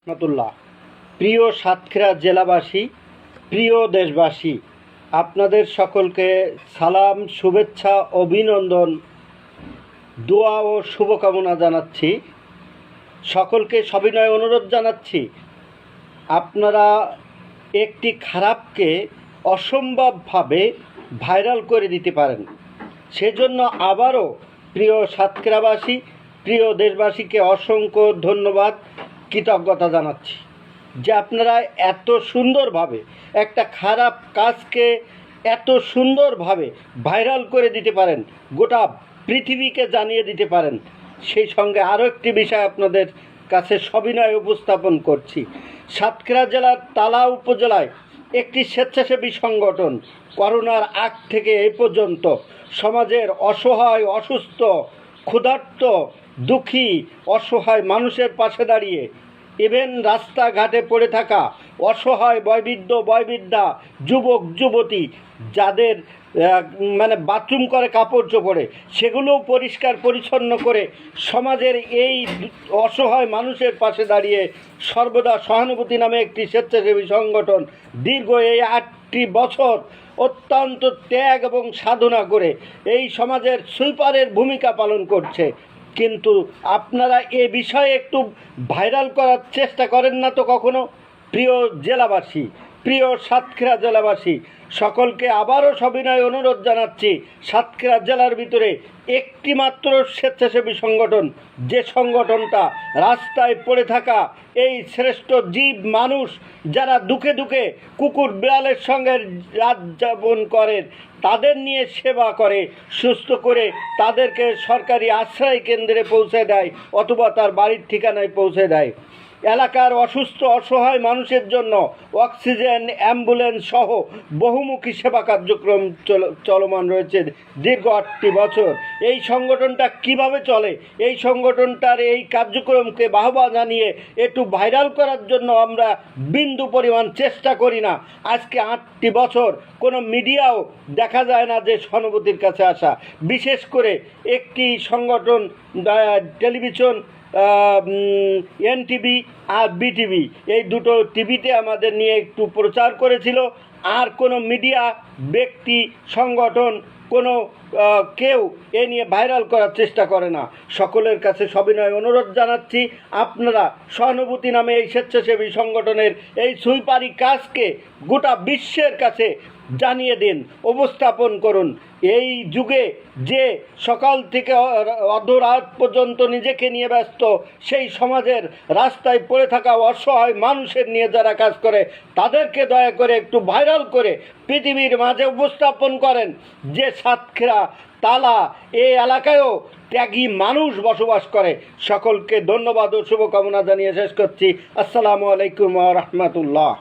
রহমতুল্লাহ। প্রিয় সাতক্ষীরা জেলাবাসী, প্রিয় দেশবাসী, আপনাদের সকলকে সালাম, শুভেচ্ছা, অভিনন্দন, দোয়া ও শুভকামনা জানাচ্ছি। সকলকে সবিনয় অনুরোধ জানাচ্ছি, আপনারা একটি খারাপকে অসম্ভবভাবে ভাইরাল করে দিতে পারেন। সেজন্য আবারও প্রিয় সাতক্ষীরাবাসী, প্রিয় দেশবাসীকে অসংখ্য ধন্যবাদ, কৃতজ্ঞতা জানাচ্ছি যে আপনারা এত সুন্দরভাবে একটা খারাপ কাজকে এত সুন্দরভাবে ভাইরাল করে দিতে পারেন, গোটা পৃথিবীকে জানিয়ে দিতে পারেন। সেই সঙ্গে আরও একটি বিষয় আপনাদের কাছে সবিনয় উপস্থাপন করছি। সাতক্ষীরা জেলার তালা উপজেলায় একটি স্বেচ্ছাসেবী সংগঠন করোনার আগ থেকে এই পর্যন্ত সমাজের অসহায়, অসুস্থ, ক্ষুধার্ত, দুঃখী, অসহায় মানুষের পাশে দাঁড়িয়ে, ইভেন রাস্তাঘাটে পড়ে থাকা অসহায় বয়োবৃদ্ধ, বয়োবৃদ্ধা, যুবক, যুবতী, যাদের বাথরুম করে কাপড় চোপড়ে, সেগুলোও পরিষ্কার পরিচ্ছন্ন করে সমাজের এই অসহায় মানুষের পাশে দাঁড়িয়ে সর্বদা সহানুভূতি নামে একটি স্বেচ্ছাসেবী সংগঠন দীর্ঘ এই 8টি বছর অত্যন্ত ত্যাগ এবং সাধনা করে এই সমাজের সুইপারের ভূমিকা পালন করছে। কিন্তু আপনারা এ বিষয়ে একটু ভাইরাল করার চেষ্টা করেন না তো কখনো। প্রিয় জেলাবাসী, প্রিয় সাতক্ষীরা জেলাবাসী, সকলকে আবারও সবিনয় অনুরোধ জানাচ্ছি, সাতক্ষীরা জেলার ভিতরে একটি মাত্র স্বেচ্ছাসেবী সংগঠন, যে সংগঠনটা রাস্তায় পড়ে থাকা এই শ্রেষ্ঠ জীব মানুষ, যারা দুঃখে দুঃখে কুকুর বিড়ালের সঙ্গে রাত যাপন করেন, তাদের নিয়ে সেবা করে, সুস্থ করে তাদেরকে সরকারি আশ্রয় কেন্দ্রে পৌঁছে দেয় অথবা তার বাড়ির ঠিকানায় পৌঁছে দেয়। এলাকার অসুস্থ, অসহায় মানুষের জন্য অক্সিজেন, অ্যাম্বুলেন্স সহ বহুমুখী সেবা কার্যক্রম চলমান রয়েছে দীর্ঘ 8টি বছর। এই সংগঠনটা কিভাবে চলে, এই সংগঠনটার এই কার্যক্রমকে বাহবা জানিয়ে একটু ভাইরাল করার জন্য আমরা বিন্দু পরিমাণ চেষ্টা করি না। আজকে 8টি বছর কোনো মিডিয়াও দেখা যায় না যে সহানুভূতির কাছে আসা। বিশেষ করে একটি সংগঠন টেলিভিশন, এনটিভি আর বিটিভি, এই দুটো টিভিতে আমাদের নিয়ে একটু প্রচার করেছিল। আর কোনো মিডিয়া, ব্যক্তি, সংগঠন, কোনো কেউ এ নিয়ে ভাইরাল করার চেষ্টা করে না। সকলের কাছে সবিনয় অনুরোধ জানাচ্ছি, আপনারা সহানুভূতি নামে এই স্বেচ্ছাসেবী সংগঠনের এই সুইপারি কাজকে গোটা বিশ্বের কাছে জানিয়ে দিন, উপস্থাপন করুন। এই যুগে যে সকাল থেকে অর্ধরাত পর্যন্ত নিজেকে নিয়ে ব্যস্ত, সেই সমাজের রাস্তায় পড়ে থাকা অসহায় মানুষের নিয়ে যারা কাজ করে, তাদেরকে দয়া করে একটু ভাইরাল করে পৃথিবীর মাঝে উপস্থাপন করেন যে সাতক্ষীরা তালা এই এলাকায়ও ত্যাগী মানুষ বসবাস করে। সকলকে ধন্যবাদ ও শুভকামনা জানিয়ে শেষ করছি। আসসালামু আলাইকুম ওয়া রাহমাতুল্লাহ।